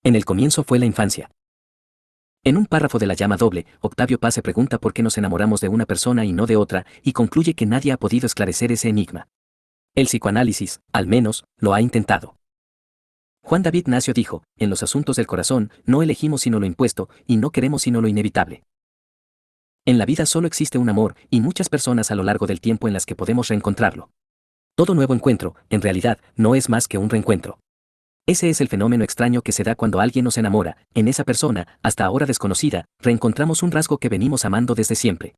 En el comienzo fue la infancia. En un párrafo de La llama doble, Octavio Paz se pregunta por qué nos enamoramos de una persona y no de otra, y concluye que nadie ha podido esclarecer ese enigma. El psicoanálisis, al menos, lo ha intentado. Juan David Nacio dijo, en los asuntos del corazón, no elegimos sino lo impuesto, y no queremos sino lo inevitable. En la vida solo existe un amor, y muchas personas a lo largo del tiempo en las que podemos reencontrarlo. Todo nuevo encuentro, en realidad, no es más que un reencuentro. Ese es el fenómeno extraño que se da cuando alguien nos enamora, en esa persona, hasta ahora desconocida, reencontramos un rasgo que venimos amando desde siempre.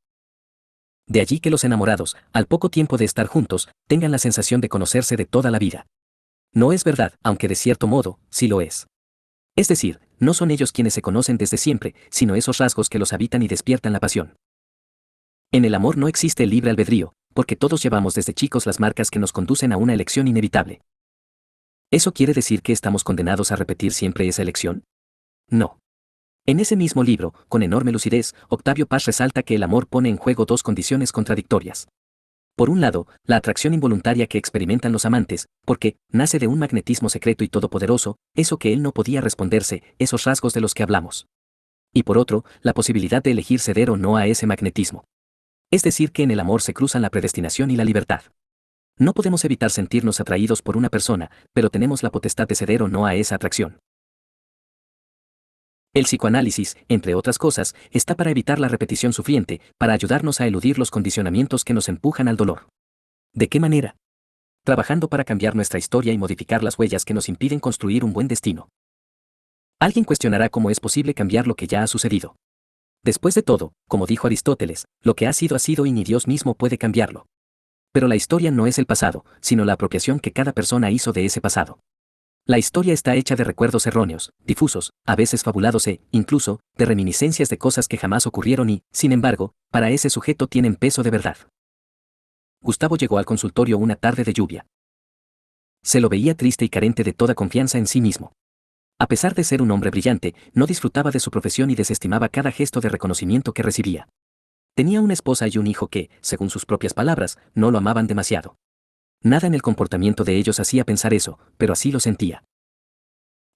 De allí que los enamorados, al poco tiempo de estar juntos, tengan la sensación de conocerse de toda la vida. No es verdad, aunque de cierto modo, sí lo es. Es decir, no son ellos quienes se conocen desde siempre, sino esos rasgos que los habitan y despiertan la pasión. En el amor no existe el libre albedrío, porque todos llevamos desde chicos las marcas que nos conducen a una elección inevitable. ¿Eso quiere decir que estamos condenados a repetir siempre esa elección? No. En ese mismo libro, con enorme lucidez, Octavio Paz resalta que el amor pone en juego dos condiciones contradictorias. Por un lado, la atracción involuntaria que experimentan los amantes, porque nace de un magnetismo secreto y todopoderoso, eso que él no podía responderse, esos rasgos de los que hablamos. Y por otro, la posibilidad de elegir ceder o no a ese magnetismo. Es decir, que en el amor se cruzan la predestinación y la libertad. No podemos evitar sentirnos atraídos por una persona, pero tenemos la potestad de ceder o no a esa atracción. El psicoanálisis, entre otras cosas, está para evitar la repetición sufriente, para ayudarnos a eludir los condicionamientos que nos empujan al dolor. ¿De qué manera? Trabajando para cambiar nuestra historia y modificar las huellas que nos impiden construir un buen destino. Alguien cuestionará cómo es posible cambiar lo que ya ha sucedido. Después de todo, como dijo Aristóteles, lo que ha sido y ni Dios mismo puede cambiarlo. Pero la historia no es el pasado, sino la apropiación que cada persona hizo de ese pasado. La historia está hecha de recuerdos erróneos, difusos, a veces fabulados incluso, de reminiscencias de cosas que jamás ocurrieron y, sin embargo, para ese sujeto tienen peso de verdad. Gustavo llegó al consultorio una tarde de lluvia. Se lo veía triste y carente de toda confianza en sí mismo. A pesar de ser un hombre brillante, no disfrutaba de su profesión y desestimaba cada gesto de reconocimiento que recibía. Tenía una esposa y un hijo que, según sus propias palabras, no lo amaban demasiado. Nada en el comportamiento de ellos hacía pensar eso, pero así lo sentía.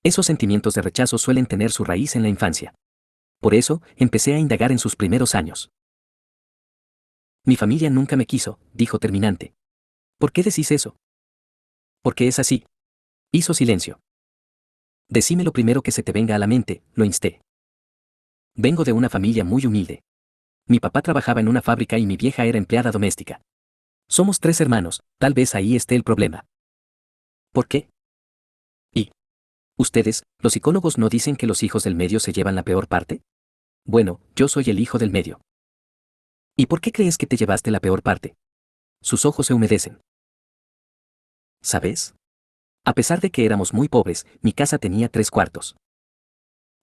Esos sentimientos de rechazo suelen tener su raíz en la infancia. Por eso, empecé a indagar en sus primeros años. Mi familia nunca me quiso, dijo terminante. ¿Por qué decís eso? Porque es así. Hizo silencio. Decime lo primero que se te venga a la mente, lo insté. Vengo de una familia muy humilde. Mi papá trabajaba en una fábrica y mi vieja era empleada doméstica. Somos 3 hermanos, tal vez ahí esté el problema. ¿Por qué? ¿Y ustedes, los psicólogos, no dicen que los hijos del medio se llevan la peor parte? Bueno, yo soy el hijo del medio. ¿Y por qué crees que te llevaste la peor parte? Sus ojos se humedecen. ¿Sabes? A pesar de que éramos muy pobres, mi casa tenía 3 cuartos.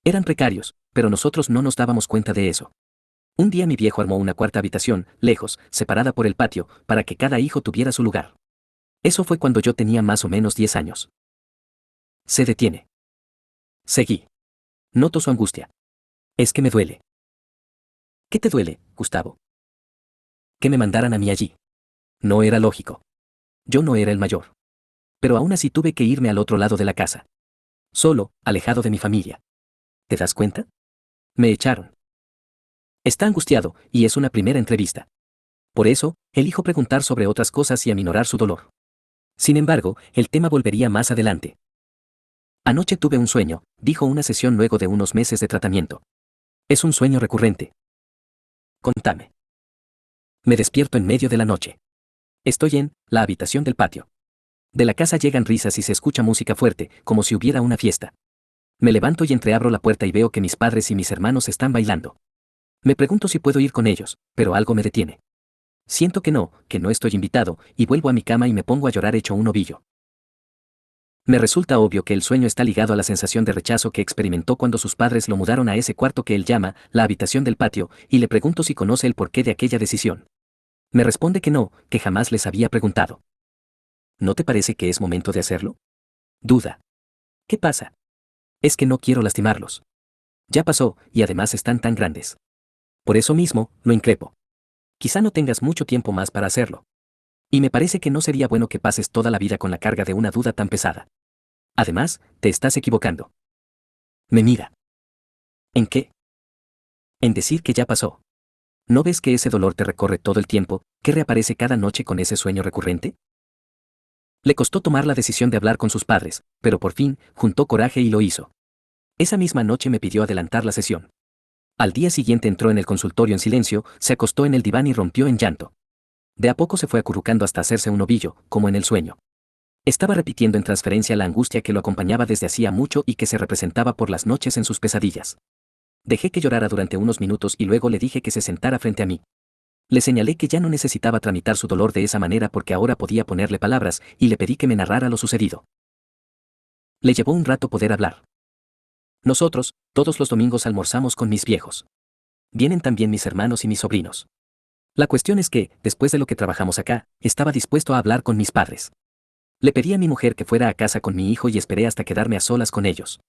Eran precarios, pero nosotros no nos dábamos cuenta de eso. Un día mi viejo armó una cuarta habitación, lejos, separada por el patio, para que cada hijo tuviera su lugar. Eso fue cuando yo tenía más o menos 10 años. Se detiene. Seguí. Noto su angustia. Es que me duele. ¿Qué te duele, Gustavo? Que me mandaran a mí allí. No era lógico. Yo no era el mayor. Pero aún así tuve que irme al otro lado de la casa. Solo, alejado de mi familia. ¿Te das cuenta? Me echaron. Está angustiado, y es una primera entrevista. Por eso, elijo preguntar sobre otras cosas y aminorar su dolor. Sin embargo, el tema volvería más adelante. Anoche tuve un sueño, dijo una sesión luego de unos meses de tratamiento. Es un sueño recurrente. Contame. Me despierto en medio de la noche. Estoy en la habitación del patio. De la casa llegan risas y se escucha música fuerte, como si hubiera una fiesta. Me levanto y entreabro la puerta y veo que mis padres y mis hermanos están bailando. Me pregunto si puedo ir con ellos, pero algo me detiene. Siento que no estoy invitado, y vuelvo a mi cama y me pongo a llorar hecho un ovillo. Me resulta obvio que el sueño está ligado a la sensación de rechazo que experimentó cuando sus padres lo mudaron a ese cuarto que él llama la habitación del patio, y le pregunto si conoce el porqué de aquella decisión. Me responde que no, que jamás les había preguntado. ¿No te parece que es momento de hacerlo? Duda. ¿Qué pasa? Es que no quiero lastimarlos. Ya pasó, y además están tan grandes. Por eso mismo, lo increpo. Quizá no tengas mucho tiempo más para hacerlo. Y me parece que no sería bueno que pases toda la vida con la carga de una duda tan pesada. Además, te estás equivocando. Me mira. ¿En qué? En decir que ya pasó. ¿No ves que ese dolor te recorre todo el tiempo, que reaparece cada noche con ese sueño recurrente? Le costó tomar la decisión de hablar con sus padres, pero por fin, juntó coraje y lo hizo. Esa misma noche me pidió adelantar la sesión. Al día siguiente entró en el consultorio en silencio, se acostó en el diván y rompió en llanto. De a poco se fue acurrucando hasta hacerse un ovillo, como en el sueño. Estaba repitiendo en transferencia la angustia que lo acompañaba desde hacía mucho y que se representaba por las noches en sus pesadillas. Dejé que llorara durante unos minutos y luego le dije que se sentara frente a mí. Le señalé que ya no necesitaba tramitar su dolor de esa manera porque ahora podía ponerle palabras y le pedí que me narrara lo sucedido. Le llevó un rato poder hablar. Nosotros, todos los domingos almorzamos con mis viejos. Vienen también mis hermanos y mis sobrinos. La cuestión es que, después de lo que trabajamos acá, estaba dispuesto a hablar con mis padres. Le pedí a mi mujer que fuera a casa con mi hijo y esperé hasta quedarme a solas con ellos.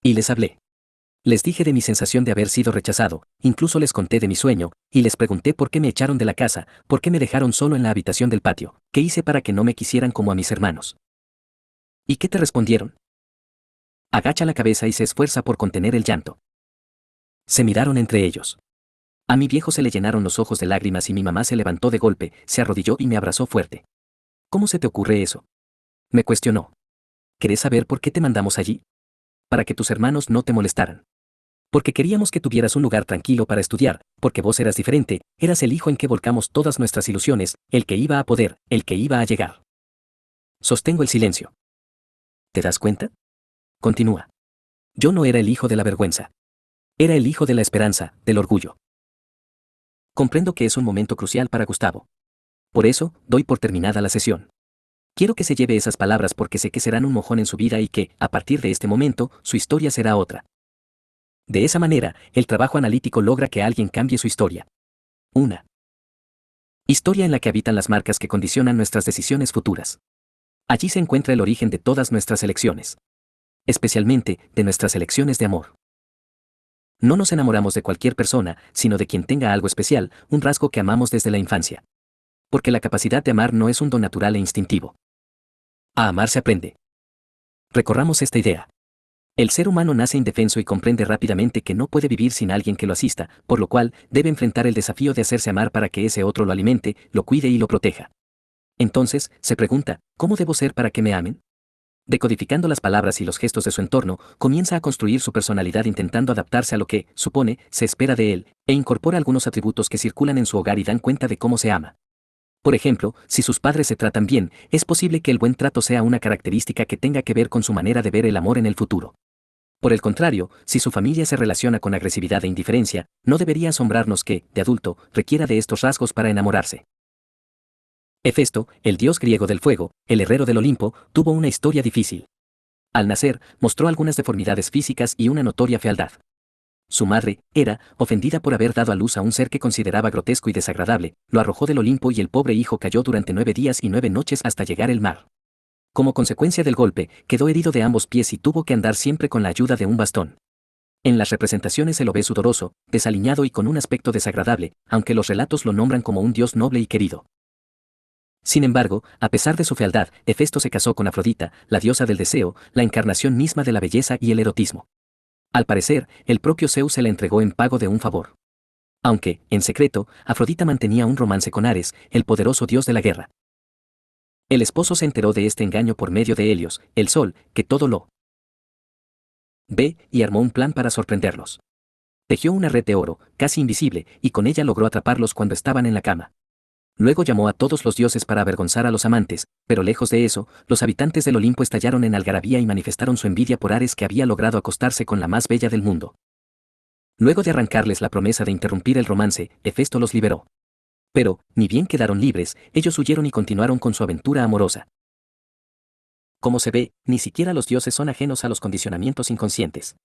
Y les hablé. Les dije de mi sensación de haber sido rechazado, incluso les conté de mi sueño, y les pregunté por qué me echaron de la casa, por qué me dejaron solo en la habitación del patio, qué hice para que no me quisieran como a mis hermanos. ¿Y qué te respondieron? Agacha la cabeza y se esfuerza por contener el llanto. Se miraron entre ellos. A mi viejo se le llenaron los ojos de lágrimas y mi mamá se levantó de golpe, se arrodilló y me abrazó fuerte. ¿Cómo se te ocurre eso? Me cuestionó. ¿Querés saber por qué te mandamos allí? Para que tus hermanos no te molestaran. Porque queríamos que tuvieras un lugar tranquilo para estudiar, porque vos eras diferente, eras el hijo en que volcamos todas nuestras ilusiones, el que iba a poder, el que iba a llegar. Sostengo el silencio. ¿Te das cuenta? Continúa. Yo no era el hijo de la vergüenza. Era el hijo de la esperanza, del orgullo. Comprendo que es un momento crucial para Gustavo. Por eso, doy por terminada la sesión. Quiero que se lleve esas palabras porque sé que serán un mojón en su vida y que, a partir de este momento, su historia será otra. De esa manera, el trabajo analítico logra que alguien cambie su historia. Una historia en la que habitan las marcas que condicionan nuestras decisiones futuras. Allí se encuentra el origen de todas nuestras elecciones. Especialmente, de nuestras elecciones de amor. No nos enamoramos de cualquier persona, sino de quien tenga algo especial, un rasgo que amamos desde la infancia. Porque la capacidad de amar no es un don natural e instintivo. A amar se aprende. Recorramos esta idea. El ser humano nace indefenso y comprende rápidamente que no puede vivir sin alguien que lo asista, por lo cual debe enfrentar el desafío de hacerse amar para que ese otro lo alimente, lo cuide y lo proteja. Entonces, se pregunta, ¿cómo debo ser para que me amen? Decodificando las palabras y los gestos de su entorno, comienza a construir su personalidad intentando adaptarse a lo que, supone, se espera de él, e incorpora algunos atributos que circulan en su hogar y dan cuenta de cómo se ama. Por ejemplo, si sus padres se tratan bien, es posible que el buen trato sea una característica que tenga que ver con su manera de ver el amor en el futuro. Por el contrario, si su familia se relaciona con agresividad e indiferencia, no debería asombrarnos que, de adulto, requiera de estos rasgos para enamorarse. Hefesto, el dios griego del fuego, el herrero del Olimpo, tuvo una historia difícil. Al nacer, mostró algunas deformidades físicas y una notoria fealdad. Su madre, Hera, ofendida por haber dado a luz a un ser que consideraba grotesco y desagradable, lo arrojó del Olimpo y el pobre hijo cayó durante 9 días y 9 noches hasta llegar al mar. Como consecuencia del golpe, quedó herido de ambos pies y tuvo que andar siempre con la ayuda de un bastón. En las representaciones se lo ve sudoroso, desaliñado y con un aspecto desagradable, aunque los relatos lo nombran como un dios noble y querido. Sin embargo, a pesar de su fealdad, Hefesto se casó con Afrodita, la diosa del deseo, la encarnación misma de la belleza y el erotismo. Al parecer, el propio Zeus se la entregó en pago de un favor. Aunque, en secreto, Afrodita mantenía un romance con Ares, el poderoso dios de la guerra. El esposo se enteró de este engaño por medio de Helios, el sol, que todo lo ve, y armó un plan para sorprenderlos. Tejió una red de oro, casi invisible, y con ella logró atraparlos cuando estaban en la cama. Luego llamó a todos los dioses para avergonzar a los amantes, pero lejos de eso, los habitantes del Olimpo estallaron en algarabía y manifestaron su envidia por Ares que había logrado acostarse con la más bella del mundo. Luego de arrancarles la promesa de interrumpir el romance, Hefesto los liberó. Pero, ni bien quedaron libres, ellos huyeron y continuaron con su aventura amorosa. Como se ve, ni siquiera los dioses son ajenos a los condicionamientos inconscientes.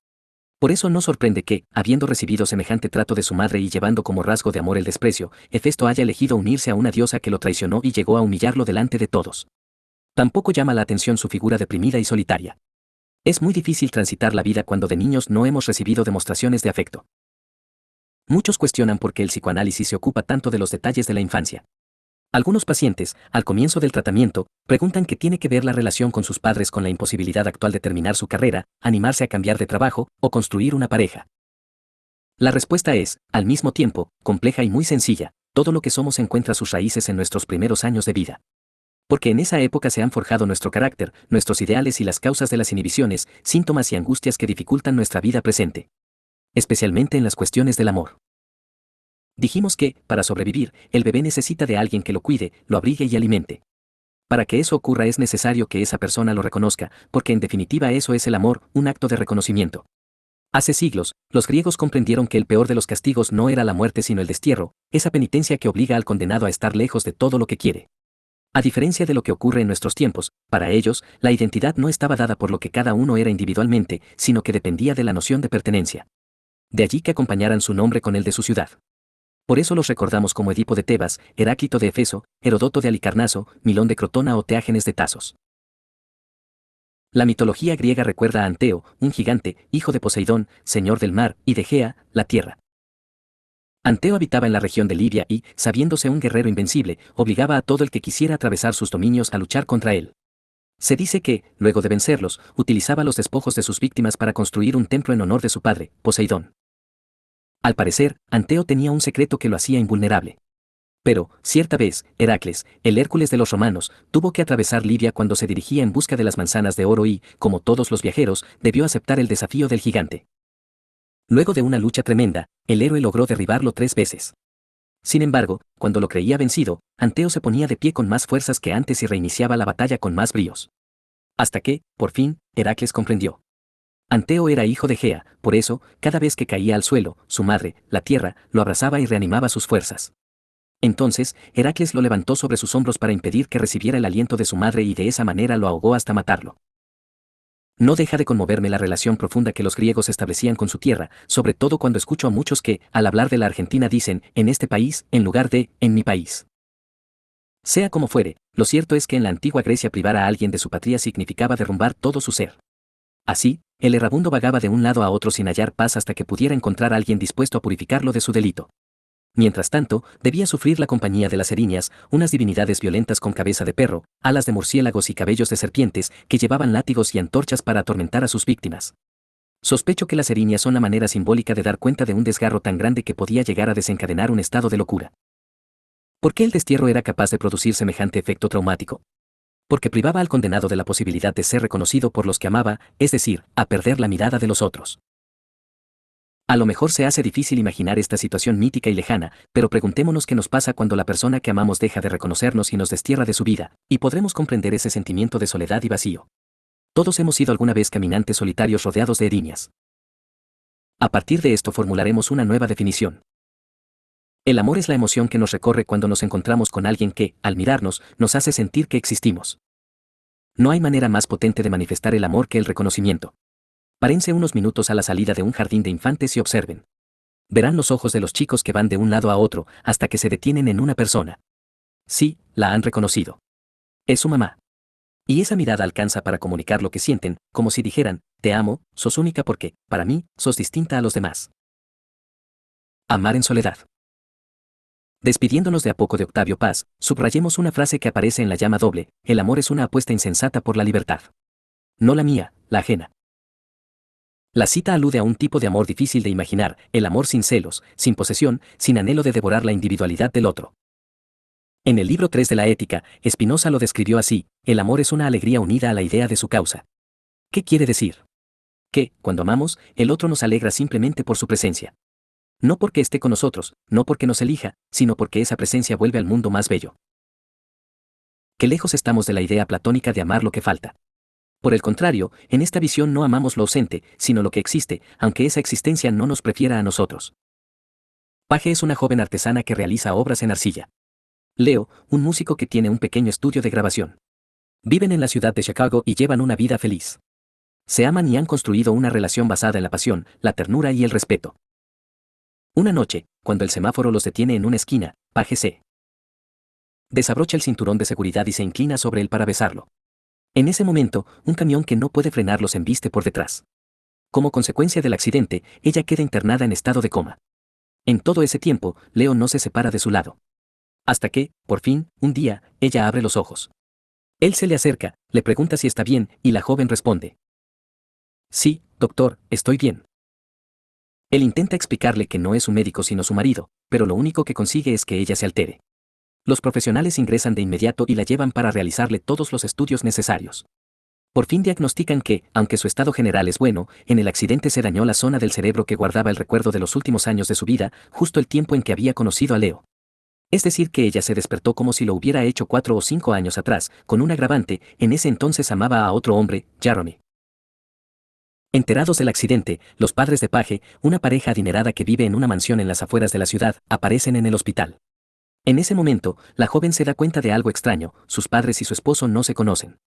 Por eso no sorprende que, habiendo recibido semejante trato de su madre y llevando como rasgo de amor el desprecio, Hefesto haya elegido unirse a una diosa que lo traicionó y llegó a humillarlo delante de todos. Tampoco llama la atención su figura deprimida y solitaria. Es muy difícil transitar la vida cuando de niños no hemos recibido demostraciones de afecto. Muchos cuestionan por qué el psicoanálisis se ocupa tanto de los detalles de la infancia. Algunos pacientes, al comienzo del tratamiento, preguntan qué tiene que ver la relación con sus padres con la imposibilidad actual de terminar su carrera, animarse a cambiar de trabajo o construir una pareja. La respuesta es, al mismo tiempo, compleja y muy sencilla. Todo lo que somos encuentra sus raíces en nuestros primeros años de vida. Porque en esa época se han forjado nuestro carácter, nuestros ideales y las causas de las inhibiciones, síntomas y angustias que dificultan nuestra vida presente. Especialmente en las cuestiones del amor. Dijimos que, para sobrevivir, el bebé necesita de alguien que lo cuide, lo abrigue y alimente. Para que eso ocurra es necesario que esa persona lo reconozca, porque en definitiva eso es el amor, un acto de reconocimiento. Hace siglos, los griegos comprendieron que el peor de los castigos no era la muerte sino el destierro, esa penitencia que obliga al condenado a estar lejos de todo lo que quiere. A diferencia de lo que ocurre en nuestros tiempos, para ellos, la identidad no estaba dada por lo que cada uno era individualmente, sino que dependía de la noción de pertenencia. De allí que acompañaran su nombre con el de su ciudad. Por eso los recordamos como Edipo de Tebas, Heráclito de Efeso, Herodoto de Alicarnaso, Milón de Crotona o Teágenes de Tasos. La mitología griega recuerda a Anteo, un gigante, hijo de Poseidón, señor del mar, y de Gea, la tierra. Anteo habitaba en la región de Libia y, sabiéndose un guerrero invencible, obligaba a todo el que quisiera atravesar sus dominios a luchar contra él. Se dice que, luego de vencerlos, utilizaba los despojos de sus víctimas para construir un templo en honor de su padre, Poseidón. Al parecer, Anteo tenía un secreto que lo hacía invulnerable. Pero, cierta vez, Heracles, el Hércules de los romanos, tuvo que atravesar Libia cuando se dirigía en busca de las manzanas de oro y, como todos los viajeros, debió aceptar el desafío del gigante. Luego de una lucha tremenda, el héroe logró derribarlo 3 veces. Sin embargo, cuando lo creía vencido, Anteo se ponía de pie con más fuerzas que antes y reiniciaba la batalla con más bríos. Hasta que, por fin, Heracles comprendió. Anteo era hijo de Gea, por eso, cada vez que caía al suelo, su madre, la tierra, lo abrazaba y reanimaba sus fuerzas. Entonces, Heracles lo levantó sobre sus hombros para impedir que recibiera el aliento de su madre y de esa manera lo ahogó hasta matarlo. No deja de conmoverme la relación profunda que los griegos establecían con su tierra, sobre todo cuando escucho a muchos que, al hablar de la Argentina dicen, en este país, en lugar de, en mi país. Sea como fuere, lo cierto es que en la antigua Grecia privar a alguien de su patria significaba derrumbar todo su ser. Así, el errabundo vagaba de un lado a otro sin hallar paz hasta que pudiera encontrar a alguien dispuesto a purificarlo de su delito. Mientras tanto, debía sufrir la compañía de las eriñas, unas divinidades violentas con cabeza de perro, alas de murciélagos y cabellos de serpientes, que llevaban látigos y antorchas para atormentar a sus víctimas. Sospecho que las eriñas son la manera simbólica de dar cuenta de un desgarro tan grande que podía llegar a desencadenar un estado de locura. ¿Por qué el destierro era capaz de producir semejante efecto traumático? Porque privaba al condenado de la posibilidad de ser reconocido por los que amaba, es decir, a perder la mirada de los otros. A lo mejor se hace difícil imaginar esta situación mítica y lejana, pero preguntémonos qué nos pasa cuando la persona que amamos deja de reconocernos y nos destierra de su vida, y podremos comprender ese sentimiento de soledad y vacío. Todos hemos sido alguna vez caminantes solitarios rodeados de eriñas. A partir de esto formularemos una nueva definición. El amor es la emoción que nos recorre cuando nos encontramos con alguien que, al mirarnos, nos hace sentir que existimos. No hay manera más potente de manifestar el amor que el reconocimiento. Párense unos minutos a la salida de un jardín de infantes y observen. Verán los ojos de los chicos que van de un lado a otro, hasta que se detienen en una persona. Sí, la han reconocido. Es su mamá. Y esa mirada alcanza para comunicar lo que sienten, como si dijeran, te amo, sos única porque, para mí, sos distinta a los demás. Amar en soledad. Despidiéndonos de a poco de Octavio Paz, subrayemos una frase que aparece en la llama doble, el amor es una apuesta insensata por la libertad. No la mía, la ajena. La cita alude a un tipo de amor difícil de imaginar, el amor sin celos, sin posesión, sin anhelo de devorar la individualidad del otro. En el libro 3 de la Ética, Spinoza lo describió así, el amor es una alegría unida a la idea de su causa. ¿Qué quiere decir? Que, cuando amamos, el otro nos alegra simplemente por su presencia. No porque esté con nosotros, no porque nos elija, sino porque esa presencia vuelve al mundo más bello. Qué lejos estamos de la idea platónica de amar lo que falta. Por el contrario, en esta visión no amamos lo ausente, sino lo que existe, aunque esa existencia no nos prefiera a nosotros. Paige es una joven artesana que realiza obras en arcilla. Leo, un músico que tiene un pequeño estudio de grabación. Viven en la ciudad de Chicago y llevan una vida feliz. Se aman y han construido una relación basada en la pasión, la ternura y el respeto. Una noche, cuando el semáforo los detiene en una esquina, Paige se desabrocha el cinturón de seguridad y se inclina sobre él para besarlo. En ese momento, un camión que no puede frenar los embiste por detrás. Como consecuencia del accidente, ella queda internada en estado de coma. En todo ese tiempo, Leo no se separa de su lado. Hasta que, por fin, un día, ella abre los ojos. Él se le acerca, le pregunta si está bien, y la joven responde. Sí, doctor, estoy bien. Él intenta explicarle que no es su médico sino su marido, pero lo único que consigue es que ella se altere. Los profesionales ingresan de inmediato y la llevan para realizarle todos los estudios necesarios. Por fin diagnostican que, aunque su estado general es bueno, en el accidente se dañó la zona del cerebro que guardaba el recuerdo de los últimos años de su vida, justo el tiempo en que había conocido a Leo. Es decir, que ella se despertó como si lo hubiera hecho 4 o 5 años atrás, con un agravante, en ese entonces amaba a otro hombre, Jeremy. Enterados del accidente, los padres de Paige, una pareja adinerada que vive en una mansión en las afueras de la ciudad, aparecen en el hospital. En ese momento, la joven se da cuenta de algo extraño, sus padres y su esposo no se conocen.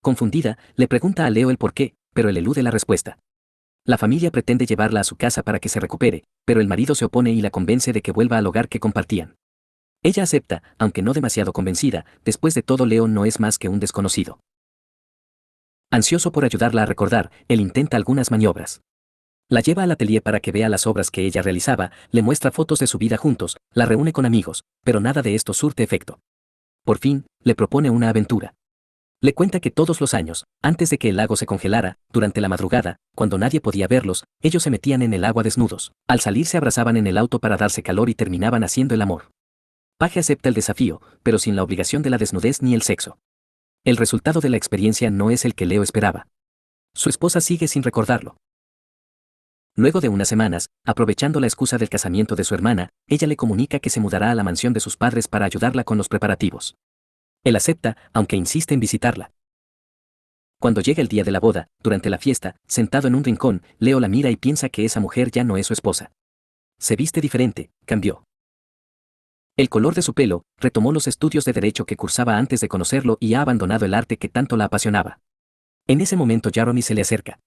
Confundida, le pregunta a Leo el por qué, pero él elude la respuesta. La familia pretende llevarla a su casa para que se recupere, pero el marido se opone y la convence de que vuelva al hogar que compartían. Ella acepta, aunque no demasiado convencida, después de todo Leo no es más que un desconocido. Ansioso por ayudarla a recordar, él intenta algunas maniobras. La lleva al atelier para que vea las obras que ella realizaba, le muestra fotos de su vida juntos, la reúne con amigos, pero nada de esto surte efecto. Por fin, le propone una aventura. Le cuenta que todos los años, antes de que el lago se congelara, durante la madrugada, cuando nadie podía verlos, ellos se metían en el agua desnudos. Al salir se abrazaban en el auto para darse calor y terminaban haciendo el amor. Paige acepta el desafío, pero sin la obligación de la desnudez ni el sexo. El resultado de la experiencia no es el que Leo esperaba. Su esposa sigue sin recordarlo. Luego de unas semanas, aprovechando la excusa del casamiento de su hermana, ella le comunica que se mudará a la mansión de sus padres para ayudarla con los preparativos. Él acepta, aunque insiste en visitarla. Cuando llega el día de la boda, durante la fiesta, sentado en un rincón, Leo la mira y piensa que esa mujer ya no es su esposa. Se viste diferente, cambió. El color de su pelo, retomó los estudios de derecho que cursaba antes de conocerlo y ha abandonado el arte que tanto la apasionaba. En ese momento Jeremy se le acerca.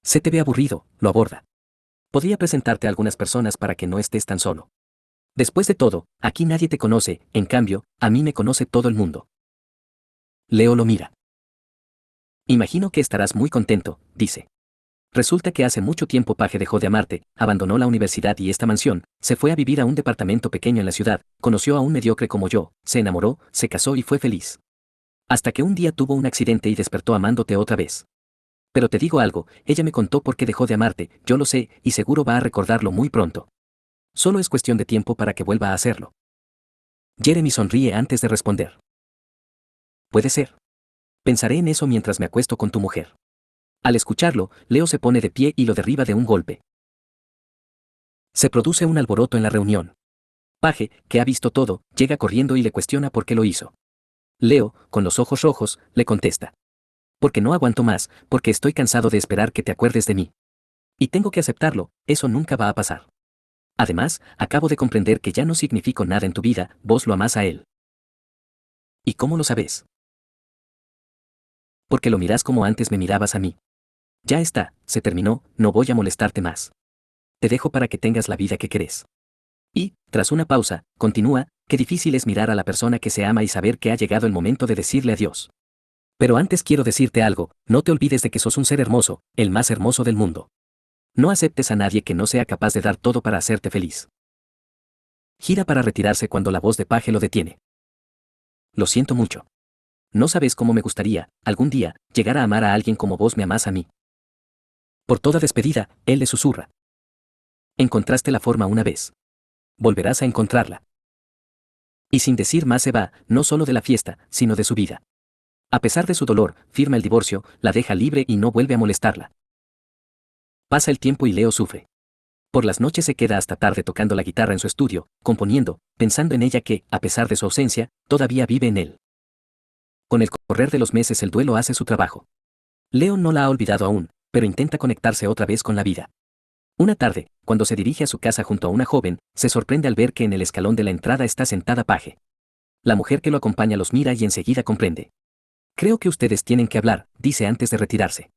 Se te ve aburrido, lo aborda. Podría presentarte a algunas personas para que no estés tan solo. Después de todo, aquí nadie te conoce, en cambio, a mí me conoce todo el mundo. Leo lo mira. Imagino que estarás muy contento, dice. Resulta que hace mucho tiempo Paige dejó de amarte, abandonó la universidad y esta mansión, se fue a vivir a un departamento pequeño en la ciudad, conoció a un mediocre como yo, se enamoró, se casó y fue feliz. Hasta que un día tuvo un accidente y despertó amándote otra vez. Pero te digo algo, ella me contó por qué dejó de amarte, yo lo sé, y seguro va a recordarlo muy pronto. Solo es cuestión de tiempo para que vuelva a hacerlo. Jeremy sonríe antes de responder. Puede ser. Pensaré en eso mientras me acuesto con tu mujer. Al escucharlo, Leo se pone de pie y lo derriba de un golpe. Se produce un alboroto en la reunión. Paige, que ha visto todo, llega corriendo y le cuestiona por qué lo hizo. Leo, con los ojos rojos, le contesta. Porque no aguanto más, porque estoy cansado de esperar que te acuerdes de mí. Y tengo que aceptarlo, eso nunca va a pasar. Además, acabo de comprender que ya no significo nada en tu vida, vos lo amás a él. ¿Y cómo lo sabes? Porque lo mirás como antes me mirabas a mí. Ya está, se terminó, no voy a molestarte más. Te dejo para que tengas la vida que querés. Y, tras una pausa, continúa, qué difícil es mirar a la persona que se ama y saber que ha llegado el momento de decirle adiós. Pero antes quiero decirte algo, no te olvides de que sos un ser hermoso, el más hermoso del mundo. No aceptes a nadie que no sea capaz de dar todo para hacerte feliz. Gira para retirarse cuando la voz de Paige lo detiene. Lo siento mucho. No sabes cómo me gustaría, algún día, llegar a amar a alguien como vos me amás a mí. Por toda despedida, él le susurra. Encontraste la forma una vez. Volverás a encontrarla. Y sin decir más se va, no solo de la fiesta, sino de su vida. A pesar de su dolor, firma el divorcio, la deja libre y no vuelve a molestarla. Pasa el tiempo y Leo sufre. Por las noches se queda hasta tarde tocando la guitarra en su estudio, componiendo, pensando en ella que, a pesar de su ausencia, todavía vive en él. Con el correr de los meses el duelo hace su trabajo. Leo no la ha olvidado aún, pero intenta conectarse otra vez con la vida. Una tarde, cuando se dirige a su casa junto a una joven, se sorprende al ver que en el escalón de la entrada está sentada Paige. La mujer que lo acompaña los mira y enseguida comprende. Creo que ustedes tienen que hablar, dice antes de retirarse.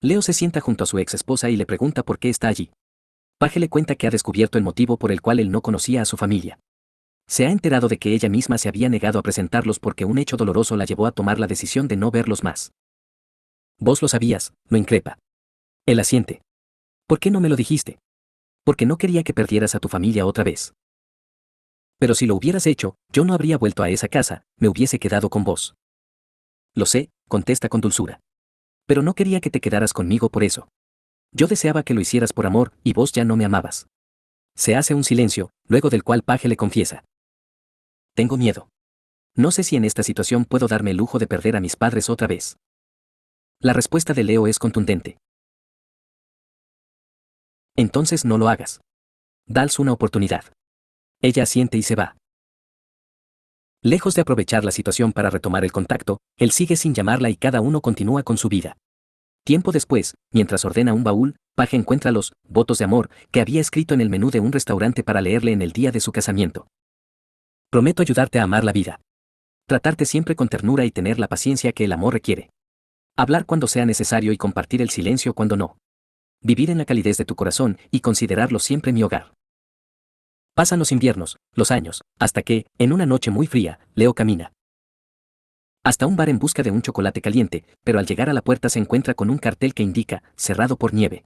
Leo se sienta junto a su ex esposa y le pregunta por qué está allí. Paige le cuenta que ha descubierto el motivo por el cual él no conocía a su familia. Se ha enterado de que ella misma se había negado a presentarlos porque un hecho doloroso la llevó a tomar la decisión de no verlos más. Vos lo sabías, lo increpa. Él asiente. ¿Por qué no me lo dijiste? Porque no quería que perdieras a tu familia otra vez. Pero si lo hubieras hecho, yo no habría vuelto a esa casa, me hubiese quedado con vos. Lo sé, contesta con dulzura. Pero no quería que te quedaras conmigo por eso. Yo deseaba que lo hicieras por amor, y vos ya no me amabas. Se hace un silencio, luego del cual Paje le confiesa. Tengo miedo. No sé si en esta situación puedo darme el lujo de perder a mis padres otra vez. La respuesta de Leo es contundente. Entonces no lo hagas. Dals una oportunidad. Ella asiente y se va. Lejos de aprovechar la situación para retomar el contacto, él sigue sin llamarla y cada uno continúa con su vida. Tiempo después, mientras ordena un baúl, Paje encuentra los votos de amor que había escrito en el menú de un restaurante para leerle en el día de su casamiento. Prometo ayudarte a amar la vida. Tratarte siempre con ternura y tener la paciencia que el amor requiere. Hablar cuando sea necesario y compartir el silencio cuando no. Vivir en la calidez de tu corazón y considerarlo siempre mi hogar. Pasan los inviernos, los años, hasta que, en una noche muy fría, Leo camina hasta un bar en busca de un chocolate caliente, pero al llegar a la puerta se encuentra con un cartel que indica, cerrado por nieve.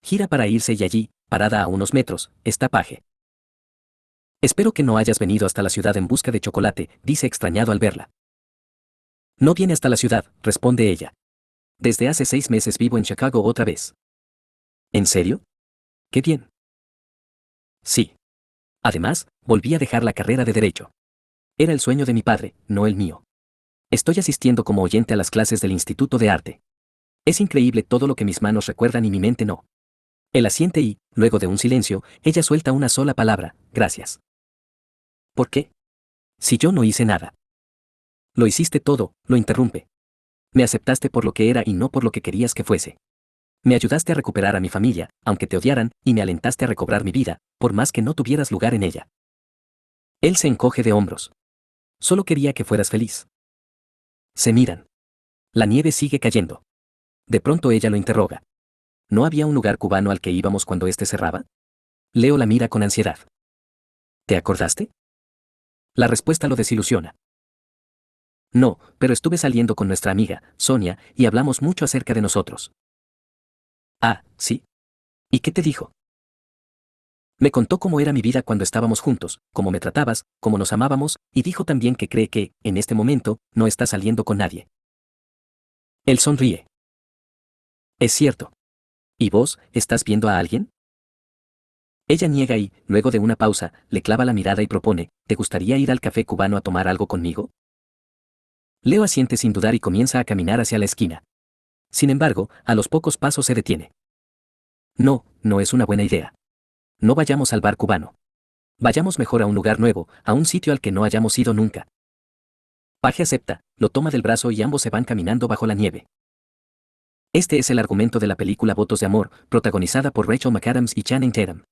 Gira para irse y allí, parada a unos metros, está Paje. Espero que no hayas venido hasta la ciudad en busca de chocolate, dice extrañado al verla. No viene hasta la ciudad, responde ella. Desde hace 6 meses vivo en Chicago otra vez. ¿En serio? ¡Qué bien! Sí. Además, volví a dejar la carrera de Derecho. Era el sueño de mi padre, no el mío. Estoy asistiendo como oyente a las clases del Instituto de Arte. Es increíble todo lo que mis manos recuerdan y mi mente no. Él asiente y, luego de un silencio, ella suelta una sola palabra, gracias. ¿Por qué? Si yo no hice nada. Lo hiciste todo, lo interrumpe. Me aceptaste por lo que era y no por lo que querías que fuese. Me ayudaste a recuperar a mi familia, aunque te odiaran, y me alentaste a recobrar mi vida, por más que no tuvieras lugar en ella. Él se encoge de hombros. Solo quería que fueras feliz. Se miran. La nieve sigue cayendo. De pronto ella lo interroga. ¿No había un lugar cubano al que íbamos cuando éste cerraba? Leo la mira con ansiedad. ¿Te acordaste? La respuesta lo desilusiona. No, pero estuve saliendo con nuestra amiga, Sonia, y hablamos mucho acerca de nosotros. Ah, sí. ¿Y qué te dijo? Me contó cómo era mi vida cuando estábamos juntos, cómo me tratabas, cómo nos amábamos, y dijo también que cree que, en este momento, no está saliendo con nadie. Él sonríe. Es cierto. ¿Y vos, estás viendo a alguien? Ella niega y, luego de una pausa, le clava la mirada y propone, ¿te gustaría ir al café cubano a tomar algo conmigo? Leo asiente sin dudar y comienza a caminar hacia la esquina. Sin embargo, a los pocos pasos se detiene. No, no es una buena idea. No vayamos al bar cubano. Vayamos mejor a un lugar nuevo, a un sitio al que no hayamos ido nunca. Paje acepta, lo toma del brazo y ambos se van caminando bajo la nieve. Este es el argumento de la película Votos de Amor, protagonizada por Rachel McAdams y Channing Tatum.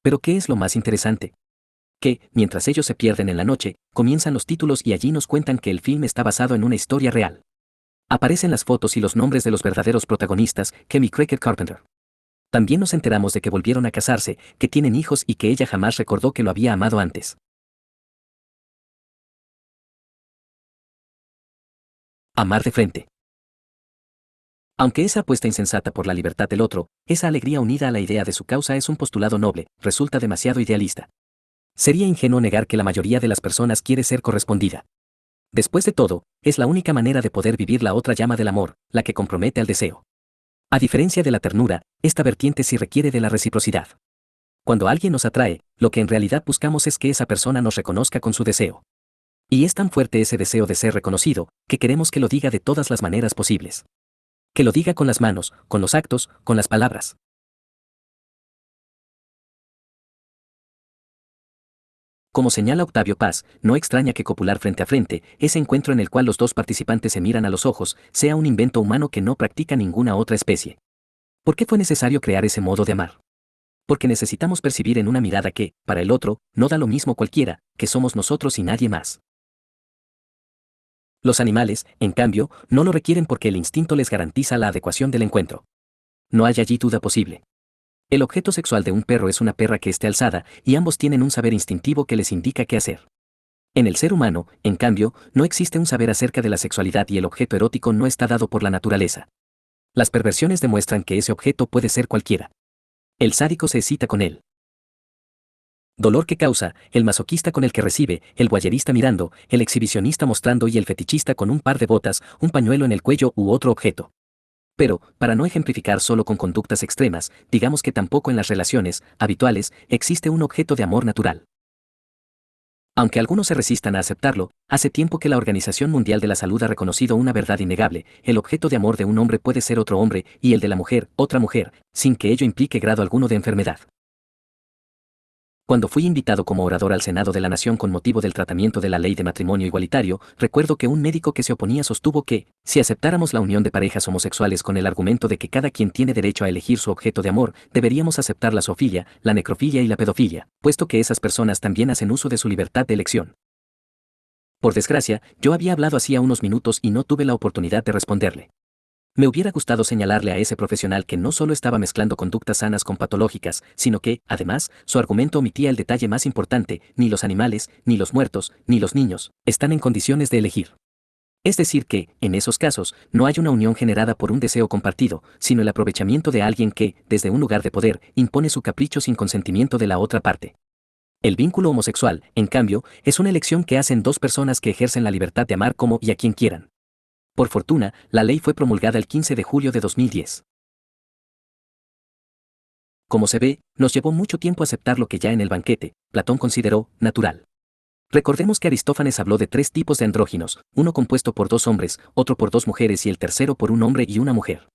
Pero ¿qué es lo más interesante? Que, mientras ellos se pierden en la noche, comienzan los títulos y allí nos cuentan que el film está basado en una historia real. Aparecen las fotos y los nombres de los verdaderos protagonistas, Kemi Cricket Carpenter. También nos enteramos de que volvieron a casarse, que tienen hijos y que ella jamás recordó que lo había amado antes. Amar de frente. Aunque esa apuesta insensata por la libertad del otro, esa alegría unida a la idea de su causa es un postulado noble, resulta demasiado idealista. Sería ingenuo negar que la mayoría de las personas quiere ser correspondida. Después de todo, es la única manera de poder vivir la otra llama del amor, la que compromete al deseo. A diferencia de la ternura, esta vertiente sí requiere de la reciprocidad. Cuando alguien nos atrae, lo que en realidad buscamos es que esa persona nos reconozca con su deseo. Y es tan fuerte ese deseo de ser reconocido, que queremos que lo diga de todas las maneras posibles. Que lo diga con las manos, con los actos, con las palabras. Como señala Octavio Paz, no extraña que copular frente a frente, ese encuentro en el cual los dos participantes se miran a los ojos, sea un invento humano que no practica ninguna otra especie. ¿Por qué fue necesario crear ese modo de amar? Porque necesitamos percibir en una mirada que, para el otro, no da lo mismo cualquiera, que somos nosotros y nadie más. Los animales, en cambio, no lo requieren porque el instinto les garantiza la adecuación del encuentro. No hay allí duda posible. El objeto sexual de un perro es una perra que esté alzada, y ambos tienen un saber instintivo que les indica qué hacer. En el ser humano, en cambio, no existe un saber acerca de la sexualidad y el objeto erótico no está dado por la naturaleza. Las perversiones demuestran que ese objeto puede ser cualquiera. El sádico se excita con él. Dolor que causa, el masoquista con el que recibe, el voyerista mirando, el exhibicionista mostrando y el fetichista con un par de botas, un pañuelo en el cuello u otro objeto. Pero, para no ejemplificar solo con conductas extremas, digamos que tampoco en las relaciones habituales existe un objeto de amor natural. Aunque algunos se resistan a aceptarlo, hace tiempo que la Organización Mundial de la Salud ha reconocido una verdad innegable: el objeto de amor de un hombre puede ser otro hombre, y el de la mujer, otra mujer, sin que ello implique grado alguno de enfermedad. Cuando fui invitado como orador al Senado de la Nación con motivo del tratamiento de la ley de matrimonio igualitario, recuerdo que un médico que se oponía sostuvo que, si aceptáramos la unión de parejas homosexuales con el argumento de que cada quien tiene derecho a elegir su objeto de amor, deberíamos aceptar la zoofilia, la necrofilia y la pedofilia, puesto que esas personas también hacen uso de su libertad de elección. Por desgracia, yo había hablado hacía unos minutos y no tuve la oportunidad de responderle. Me hubiera gustado señalarle a ese profesional que no solo estaba mezclando conductas sanas con patológicas, sino que, además, su argumento omitía el detalle más importante: ni los animales, ni los muertos, ni los niños, están en condiciones de elegir. Es decir que, en esos casos, no hay una unión generada por un deseo compartido, sino el aprovechamiento de alguien que, desde un lugar de poder, impone su capricho sin consentimiento de la otra parte. El vínculo homosexual, en cambio, es una elección que hacen dos personas que ejercen la libertad de amar como y a quien quieran. Por fortuna, la ley fue promulgada el 15 de julio de 2010. Como se ve, nos llevó mucho tiempo aceptar lo que ya en el banquete Platón consideró natural. Recordemos que Aristófanes habló de tres tipos de andróginos: uno compuesto por dos hombres, otro por dos mujeres y el tercero por un hombre y una mujer.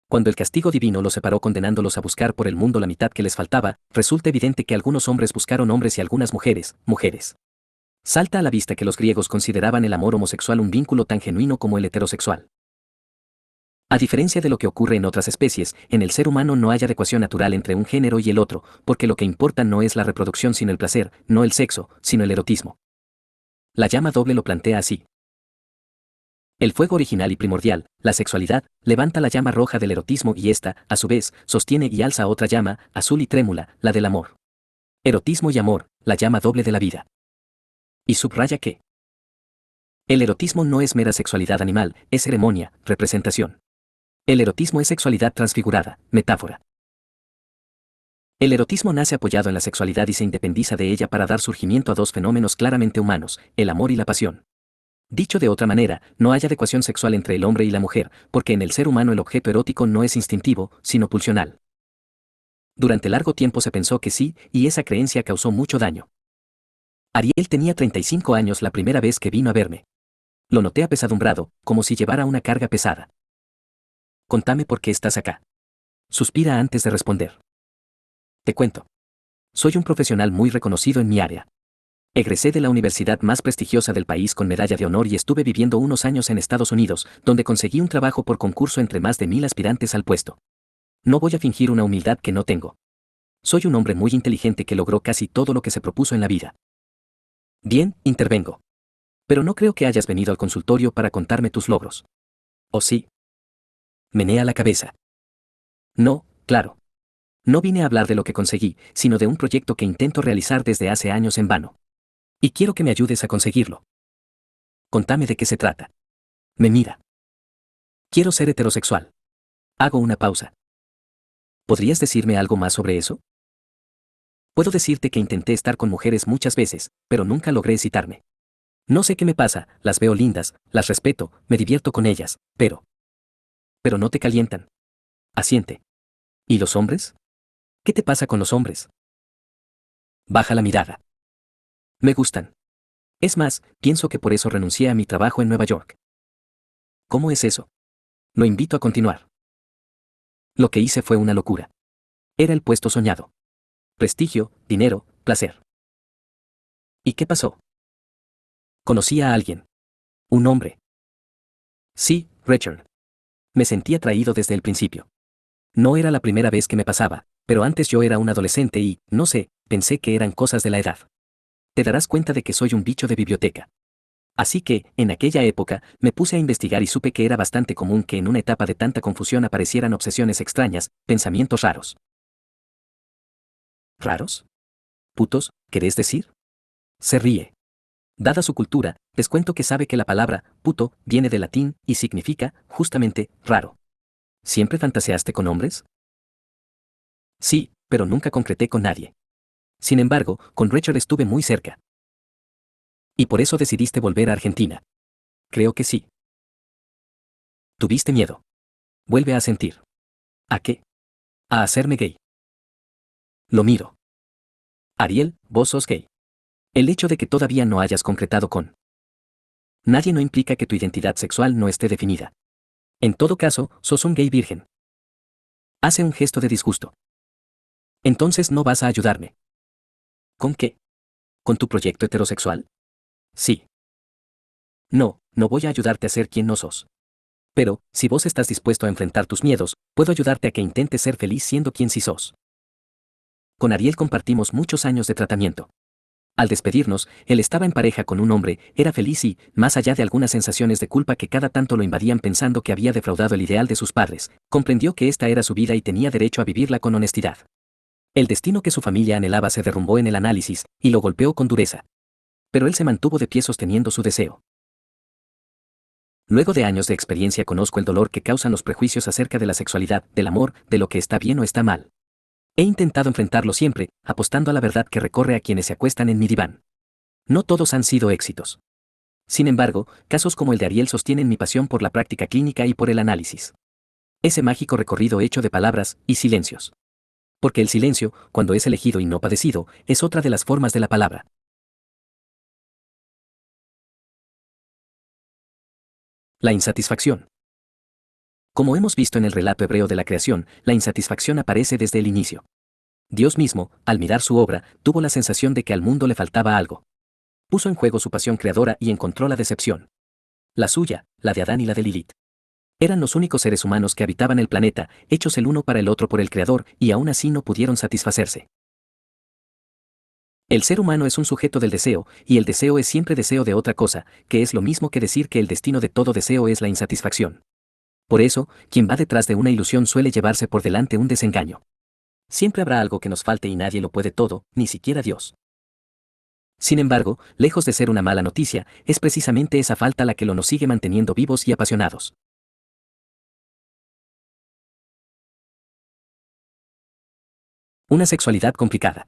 Cuando el castigo divino los separó condenándolos a buscar por el mundo la mitad que les faltaba, resulta evidente que algunos hombres buscaron hombres y algunas mujeres, mujeres. Salta a la vista que los griegos consideraban el amor homosexual un vínculo tan genuino como el heterosexual. A diferencia de lo que ocurre en otras especies, en el ser humano no hay adecuación natural entre un género y el otro, porque lo que importa no es la reproducción sino el placer, no el sexo, sino el erotismo. La llama doble lo plantea así. El fuego original y primordial, la sexualidad, levanta la llama roja del erotismo y ésta, a su vez, sostiene y alza otra llama, azul y trémula, la del amor. Erotismo y amor, la llama doble de la vida. Y subraya que el erotismo no es mera sexualidad animal, es ceremonia, representación. El erotismo es sexualidad transfigurada, metáfora. El erotismo nace apoyado en la sexualidad y se independiza de ella para dar surgimiento a dos fenómenos claramente humanos: el amor y la pasión. Dicho de otra manera, no hay adecuación sexual entre el hombre y la mujer, porque en el ser humano el objeto erótico no es instintivo, sino pulsional. Durante largo tiempo se pensó que sí, y esa creencia causó mucho daño. Ariel tenía 35 años la primera vez que vino a verme. Lo noté apesadumbrado, como si llevara una carga pesada. Contame por qué estás acá. Suspira antes de responder. Te cuento. Soy un profesional muy reconocido en mi área. Egresé de la universidad más prestigiosa del país con medalla de honor y estuve viviendo unos años en Estados Unidos, donde conseguí un trabajo por concurso entre más de 1000 aspirantes al puesto. No voy a fingir una humildad que no tengo. Soy un hombre muy inteligente que logró casi todo lo que se propuso en la vida. Bien, intervengo. Pero no creo que hayas venido al consultorio para contarme tus logros. ¿O sí? Menea la cabeza. No, claro. No vine a hablar de lo que conseguí, sino de un proyecto que intento realizar desde hace años en vano. Y quiero que me ayudes a conseguirlo. Contame de qué se trata. Me mira. Quiero ser heterosexual. Hago una pausa. ¿Podrías decirme algo más sobre eso? Puedo decirte que intenté estar con mujeres muchas veces, pero nunca logré excitarme. No sé qué me pasa, las veo lindas, las respeto, me divierto con ellas, pero... Pero no te calientan. Asiente. ¿Y los hombres? ¿Qué te pasa con los hombres? Baja la mirada. Me gustan. Es más, pienso que por eso renuncié a mi trabajo en Nueva York. ¿Cómo es eso? Lo invito a continuar. Lo que hice fue una locura. Era el puesto soñado. Prestigio, dinero, placer. ¿Y qué pasó? Conocí a alguien. Un hombre. Sí, Richard. Me sentí atraído desde el principio. No era la primera vez que me pasaba, pero antes yo era un adolescente y, no sé, pensé que eran cosas de la edad. Te darás cuenta de que soy un bicho de biblioteca. Así que, en aquella época, me puse a investigar y supe que era bastante común que en una etapa de tanta confusión aparecieran obsesiones extrañas, pensamientos raros. ¿Raros? ¿Putos, querés decir? Se ríe. Dada su cultura, les cuento que sabe que la palabra puto viene del latín y significa, justamente, raro. ¿Siempre fantaseaste con hombres? Sí, pero nunca concreté con nadie. Sin embargo, con Rachel estuve muy cerca. ¿Y por eso decidiste volver a Argentina? Creo que sí. Tuviste miedo. Vuelve a sentir. ¿A qué? A hacerme gay. Lo miro. Ariel, vos sos gay. El hecho de que todavía no hayas concretado con nadie no implica que tu identidad sexual no esté definida. En todo caso, sos un gay virgen. Hace un gesto de disgusto. Entonces no vas a ayudarme. ¿Con qué? ¿Con tu proyecto heterosexual? Sí. No, no voy a ayudarte a ser quien no sos. Pero, si vos estás dispuesto a enfrentar tus miedos, puedo ayudarte a que intentes ser feliz siendo quien sí sos. Con Ariel compartimos muchos años de tratamiento. Al despedirnos, él estaba en pareja con un hombre, era feliz y, más allá de algunas sensaciones de culpa que cada tanto lo invadían pensando que había defraudado el ideal de sus padres, comprendió que esta era su vida y tenía derecho a vivirla con honestidad. El destino que su familia anhelaba se derrumbó en el análisis, y lo golpeó con dureza. Pero él se mantuvo de pie sosteniendo su deseo. Luego de años de experiencia conozco el dolor que causan los prejuicios acerca de la sexualidad, del amor, de lo que está bien o está mal. He intentado enfrentarlo siempre, apostando a la verdad que recorre a quienes se acuestan en mi diván. No todos han sido éxitos. Sin embargo, casos como el de Ariel sostienen mi pasión por la práctica clínica y por el análisis. Ese mágico recorrido hecho de palabras y silencios. Porque el silencio, cuando es elegido y no padecido, es otra de las formas de la palabra. La insatisfacción. Como hemos visto en el relato hebreo de la creación, la insatisfacción aparece desde el inicio. Dios mismo, al mirar su obra, tuvo la sensación de que al mundo le faltaba algo. Puso en juego su pasión creadora y encontró la decepción. La suya, la de Adán y la de Lilith. Eran los únicos seres humanos que habitaban el planeta, hechos el uno para el otro por el Creador, y aún así no pudieron satisfacerse. El ser humano es un sujeto del deseo, y el deseo es siempre deseo de otra cosa, que es lo mismo que decir que el destino de todo deseo es la insatisfacción. Por eso, quien va detrás de una ilusión suele llevarse por delante un desengaño. Siempre habrá algo que nos falte y nadie lo puede todo, ni siquiera Dios. Sin embargo, lejos de ser una mala noticia, es precisamente esa falta la que nos sigue manteniendo vivos y apasionados. Una sexualidad complicada.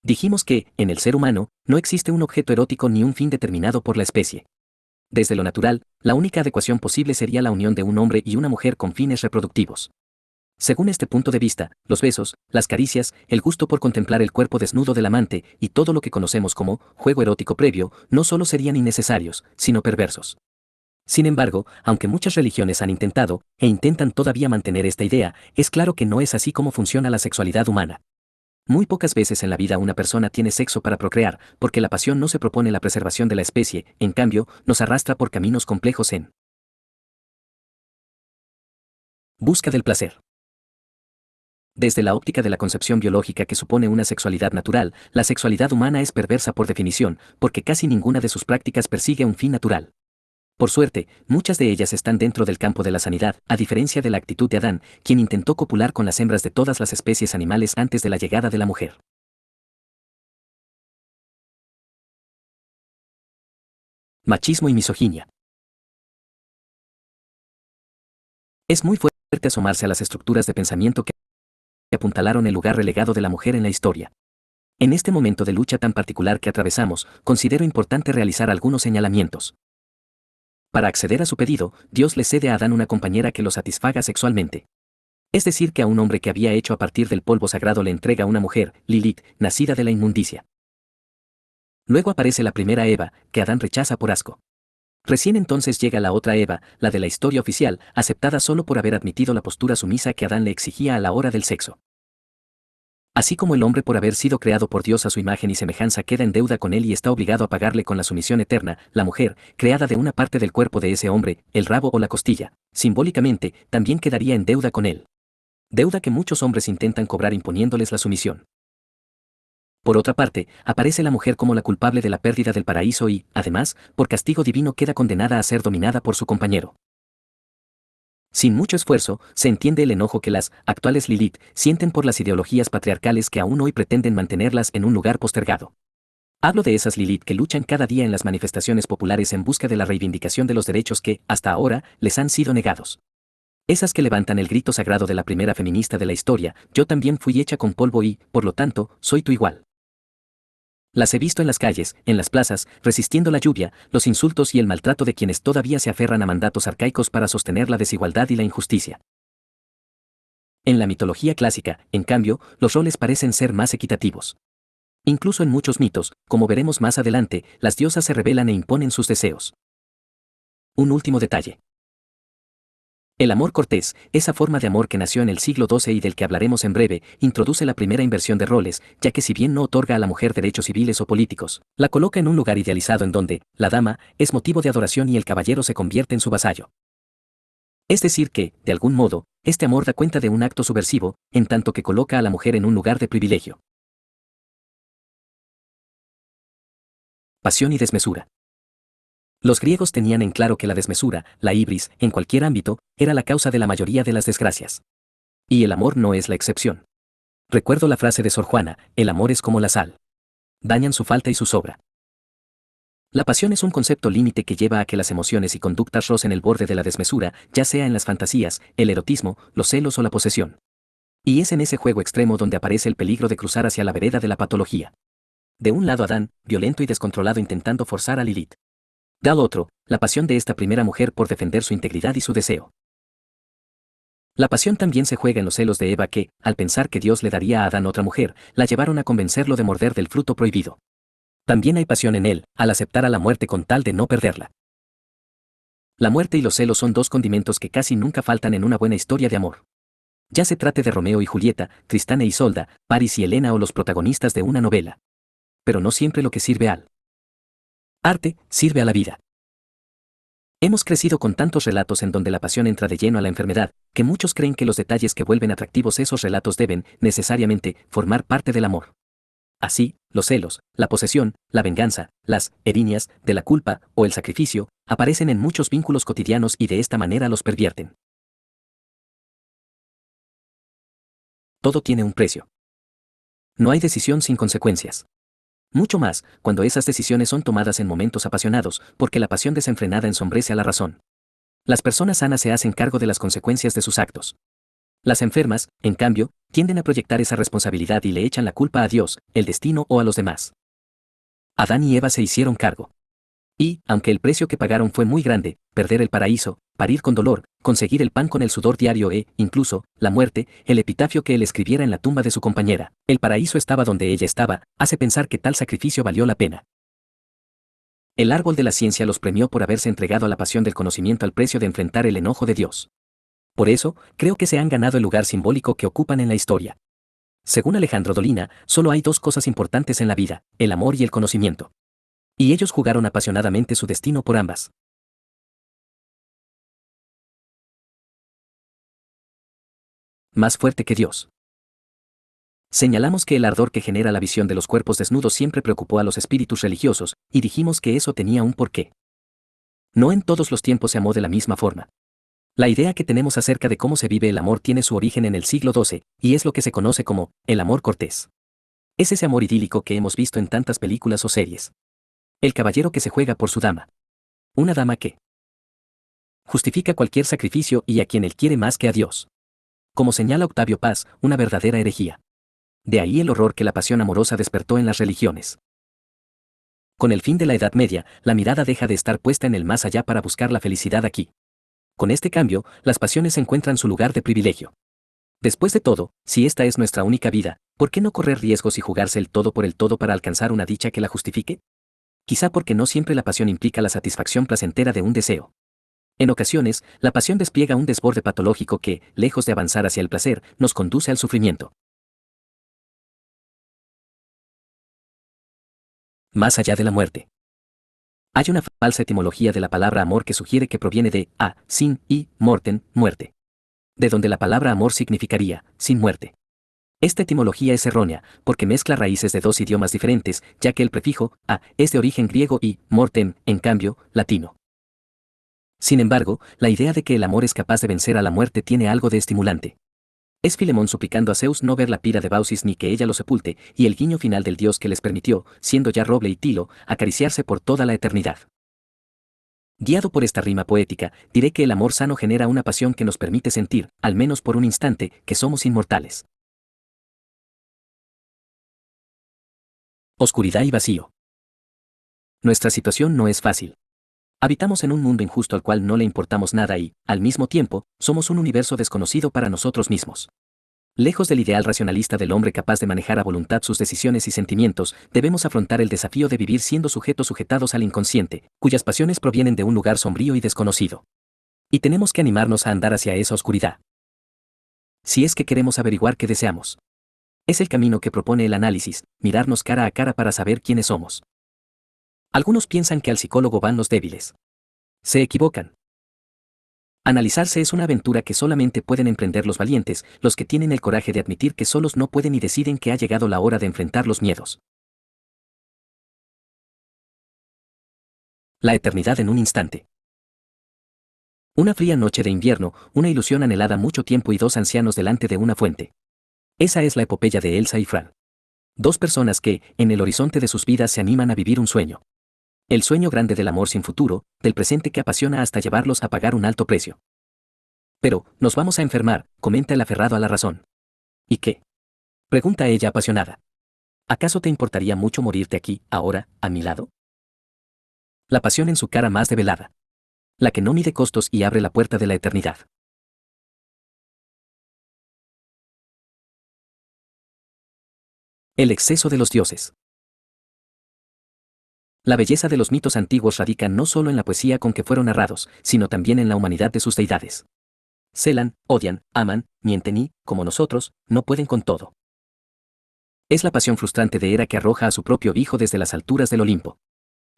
Dijimos que, en el ser humano, no existe un objeto erótico ni un fin determinado por la especie. Desde lo natural, la única adecuación posible sería la unión de un hombre y una mujer con fines reproductivos. Según este punto de vista, los besos, las caricias, el gusto por contemplar el cuerpo desnudo del amante y todo lo que conocemos como juego erótico previo, no solo serían innecesarios, sino perversos. Sin embargo, aunque muchas religiones han intentado, e intentan todavía mantener esta idea, es claro que no es así como funciona la sexualidad humana. Muy pocas veces en la vida una persona tiene sexo para procrear, porque la pasión no se propone la preservación de la especie, en cambio, nos arrastra por caminos complejos en busca del placer. Desde la óptica de la concepción biológica que supone una sexualidad natural, la sexualidad humana es perversa por definición, porque casi ninguna de sus prácticas persigue un fin natural. Por suerte, muchas de ellas están dentro del campo de la sanidad, a diferencia de la actitud de Adán, quien intentó copular con las hembras de todas las especies animales antes de la llegada de la mujer. Machismo y misoginia. Es muy fuerte asomarse a las estructuras de pensamiento que apuntalaron el lugar relegado de la mujer en la historia. En este momento de lucha tan particular que atravesamos, considero importante realizar algunos señalamientos. Para acceder a su pedido, Dios le cede a Adán una compañera que lo satisfaga sexualmente. Es decir, que a un hombre que había hecho a partir del polvo sagrado le entrega una mujer, Lilith, nacida de la inmundicia. Luego aparece la primera Eva, que Adán rechaza por asco. Recién entonces llega la otra Eva, la de la historia oficial, aceptada solo por haber admitido la postura sumisa que Adán le exigía a la hora del sexo. Así como el hombre por haber sido creado por Dios a su imagen y semejanza queda en deuda con él y está obligado a pagarle con la sumisión eterna, la mujer, creada de una parte del cuerpo de ese hombre, el rabo o la costilla, simbólicamente, también quedaría en deuda con él. Deuda que muchos hombres intentan cobrar imponiéndoles la sumisión. Por otra parte, aparece la mujer como la culpable de la pérdida del paraíso y, además, por castigo divino queda condenada a ser dominada por su compañero. Sin mucho esfuerzo, se entiende el enojo que las actuales Lilith sienten por las ideologías patriarcales que aún hoy pretenden mantenerlas en un lugar postergado. Hablo de esas Lilith que luchan cada día en las manifestaciones populares en busca de la reivindicación de los derechos que, hasta ahora, les han sido negados. Esas que levantan el grito sagrado de la primera feminista de la historia, yo también fui hecha con polvo y, por lo tanto, soy tu igual. Las he visto en las calles, en las plazas, resistiendo la lluvia, los insultos y el maltrato de quienes todavía se aferran a mandatos arcaicos para sostener la desigualdad y la injusticia. En la mitología clásica, en cambio, los roles parecen ser más equitativos. Incluso en muchos mitos, como veremos más adelante, las diosas se rebelan e imponen sus deseos. Un último detalle. El amor cortés, esa forma de amor que nació en el siglo XII y del que hablaremos en breve, introduce la primera inversión de roles, ya que si bien no otorga a la mujer derechos civiles o políticos, la coloca en un lugar idealizado en donde, la dama, es motivo de adoración y el caballero se convierte en su vasallo. Es decir que, de algún modo, este amor da cuenta de un acto subversivo, en tanto que coloca a la mujer en un lugar de privilegio. Pasión y desmesura. Los griegos tenían en claro que la desmesura, la ibris, en cualquier ámbito, era la causa de la mayoría de las desgracias. Y el amor no es la excepción. Recuerdo la frase de Sor Juana, el amor es como la sal. Dañan su falta y su sobra. La pasión es un concepto límite que lleva a que las emociones y conductas rocen el borde de la desmesura, ya sea en las fantasías, el erotismo, los celos o la posesión. Y es en ese juego extremo donde aparece el peligro de cruzar hacia la vereda de la patología. De un lado Adán, violento y descontrolado intentando forzar a Lilith. Del otro, la pasión de esta primera mujer por defender su integridad y su deseo. La pasión también se juega en los celos de Eva que, al pensar que Dios le daría a Adán otra mujer, la llevaron a convencerlo de morder del fruto prohibido. También hay pasión en él, al aceptar a la muerte con tal de no perderla. La muerte y los celos son dos condimentos que casi nunca faltan en una buena historia de amor. Ya se trate de Romeo y Julieta, Tristán e Isolda, Paris y Helena o los protagonistas de una novela. Pero no siempre lo que sirve al arte, sirve a la vida. Hemos crecido con tantos relatos en donde la pasión entra de lleno a la enfermedad, que muchos creen que los detalles que vuelven atractivos esos relatos deben, necesariamente, formar parte del amor. Así, los celos, la posesión, la venganza, las erinias de la culpa o el sacrificio, aparecen en muchos vínculos cotidianos y de esta manera los pervierten. Todo tiene un precio. No hay decisión sin consecuencias. Mucho más, cuando esas decisiones son tomadas en momentos apasionados, porque la pasión desenfrenada ensombrece a la razón. Las personas sanas se hacen cargo de las consecuencias de sus actos. Las enfermas, en cambio, tienden a proyectar esa responsabilidad y le echan la culpa a Dios, el destino o a los demás. Adán y Eva se hicieron cargo. Y, aunque el precio que pagaron fue muy grande, perder el paraíso, parir con dolor, conseguir el pan con el sudor diario e, incluso, la muerte, el epitafio que él escribiera en la tumba de su compañera, el paraíso estaba donde ella estaba, hace pensar que tal sacrificio valió la pena. El árbol de la ciencia los premió por haberse entregado a la pasión del conocimiento al precio de enfrentar el enojo de Dios. Por eso, creo que se han ganado el lugar simbólico que ocupan en la historia. Según Alejandro Dolina, solo hay dos cosas importantes en la vida, el amor y el conocimiento. Y ellos jugaron apasionadamente su destino por ambas. Más fuerte que Dios. Señalamos que el ardor que genera la visión de los cuerpos desnudos siempre preocupó a los espíritus religiosos, y dijimos que eso tenía un porqué. No en todos los tiempos se amó de la misma forma. La idea que tenemos acerca de cómo se vive el amor tiene su origen en el siglo XII, y es lo que se conoce como el amor cortés. Es ese amor idílico que hemos visto en tantas películas o series. El caballero que se juega por su dama. Una dama que justifica cualquier sacrificio y a quien él quiere más que a Dios. Como señala Octavio Paz, una verdadera herejía. De ahí el horror que la pasión amorosa despertó en las religiones. Con el fin de la Edad Media, la mirada deja de estar puesta en el más allá para buscar la felicidad aquí. Con este cambio, las pasiones encuentran su lugar de privilegio. Después de todo, si esta es nuestra única vida, ¿por qué no correr riesgos y jugarse el todo por el todo para alcanzar una dicha que la justifique? Quizá porque no siempre la pasión implica la satisfacción placentera de un deseo. En ocasiones, la pasión despliega un desborde patológico que, lejos de avanzar hacia el placer, nos conduce al sufrimiento. Más allá de la muerte. Hay una falsa etimología de la palabra amor que sugiere que proviene de a, sin, y, morten, muerte. De donde la palabra amor significaría, sin muerte. Esta etimología es errónea, porque mezcla raíces de dos idiomas diferentes, ya que el prefijo a es de origen griego y mortem, en cambio, latino. Sin embargo, la idea de que el amor es capaz de vencer a la muerte tiene algo de estimulante. Es Filemón suplicando a Zeus no ver la pira de Baucis ni que ella lo sepulte, y el guiño final del dios que les permitió, siendo ya roble y tilo, acariciarse por toda la eternidad. Guiado por esta rima poética, diré que el amor sano genera una pasión que nos permite sentir, al menos por un instante, que somos inmortales. Oscuridad y vacío. Nuestra situación no es fácil. Habitamos en un mundo injusto al cual no le importamos nada y, al mismo tiempo, somos un universo desconocido para nosotros mismos. Lejos del ideal racionalista del hombre capaz de manejar a voluntad sus decisiones y sentimientos, debemos afrontar el desafío de vivir siendo sujetos sujetados al inconsciente, cuyas pasiones provienen de un lugar sombrío y desconocido. Y tenemos que animarnos a andar hacia esa oscuridad. Si es que queremos averiguar qué deseamos. Es el camino que propone el análisis, mirarnos cara a cara para saber quiénes somos. Algunos piensan que al psicólogo van los débiles. Se equivocan. Analizarse es una aventura que solamente pueden emprender los valientes, los que tienen el coraje de admitir que solos no pueden y deciden que ha llegado la hora de enfrentar los miedos. La eternidad en un instante. Una fría noche de invierno, una ilusión anhelada mucho tiempo y dos ancianos delante de una fuente. Esa es la epopeya de Elsa y Fran. Dos personas que, en el horizonte de sus vidas, se animan a vivir un sueño. El sueño grande del amor sin futuro, del presente que apasiona hasta llevarlos a pagar un alto precio. Pero, nos vamos a enfermar, comenta el aferrado a la razón. ¿Y qué? Pregunta ella apasionada. ¿Acaso te importaría mucho morirte aquí, ahora, a mi lado? La pasión en su cara más develada. La que no mide costos y abre la puerta de la eternidad. El exceso de los dioses. La belleza de los mitos antiguos radica no solo en la poesía con que fueron narrados, sino también en la humanidad de sus deidades. Celan, odian, aman, mienten y, como nosotros, no pueden con todo. Es la pasión frustrante de Hera que arroja a su propio hijo desde las alturas del Olimpo.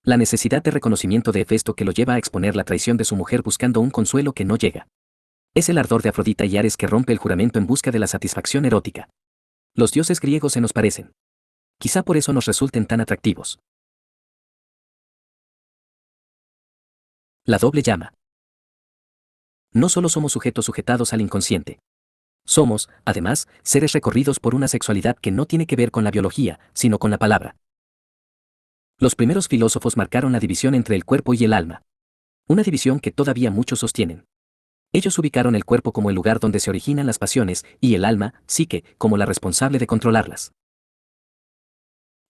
La necesidad de reconocimiento de Hefesto que lo lleva a exponer la traición de su mujer buscando un consuelo que no llega. Es el ardor de Afrodita y Ares que rompe el juramento en busca de la satisfacción erótica. Los dioses griegos se nos parecen. Quizá por eso nos resulten tan atractivos. La doble llama. No solo somos sujetos sujetados al inconsciente. Somos, además, seres recorridos por una sexualidad que no tiene que ver con la biología, sino con la palabra. Los primeros filósofos marcaron la división entre el cuerpo y el alma. Una división que todavía muchos sostienen. Ellos ubicaron el cuerpo como el lugar donde se originan las pasiones, y el alma, psique, como la responsable de controlarlas.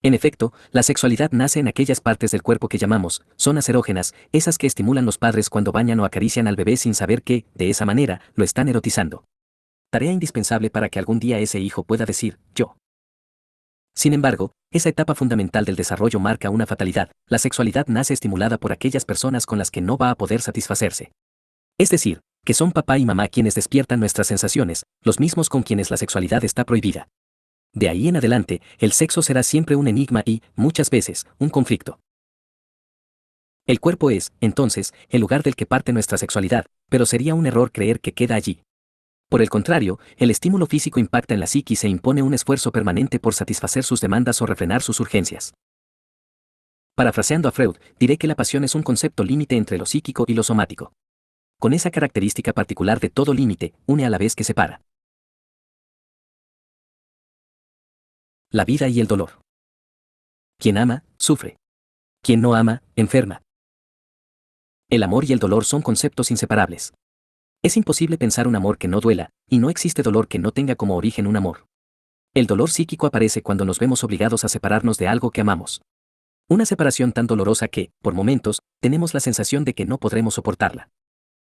En efecto, la sexualidad nace en aquellas partes del cuerpo que llamamos zonas erógenas, esas que estimulan los padres cuando bañan o acarician al bebé sin saber que, de esa manera, lo están erotizando. Tarea indispensable para que algún día ese hijo pueda decir, yo. Sin embargo, esa etapa fundamental del desarrollo marca una fatalidad: la sexualidad nace estimulada por aquellas personas con las que no va a poder satisfacerse. Es decir, que son papá y mamá quienes despiertan nuestras sensaciones, los mismos con quienes la sexualidad está prohibida. De ahí en adelante, el sexo será siempre un enigma y, muchas veces, un conflicto. El cuerpo es, entonces, el lugar del que parte nuestra sexualidad, pero sería un error creer que queda allí. Por el contrario, el estímulo físico impacta en la psiquis e impone un esfuerzo permanente por satisfacer sus demandas o refrenar sus urgencias. Parafraseando a Freud, diré que la pasión es un concepto límite entre lo psíquico y lo somático. Con esa característica particular de todo límite, une a la vez que separa. La vida y el dolor. Quien ama, sufre. Quien no ama, enferma. El amor y el dolor son conceptos inseparables. Es imposible pensar un amor que no duela, y no existe dolor que no tenga como origen un amor. El dolor psíquico aparece cuando nos vemos obligados a separarnos de algo que amamos. Una separación tan dolorosa que, por momentos, tenemos la sensación de que no podremos soportarla.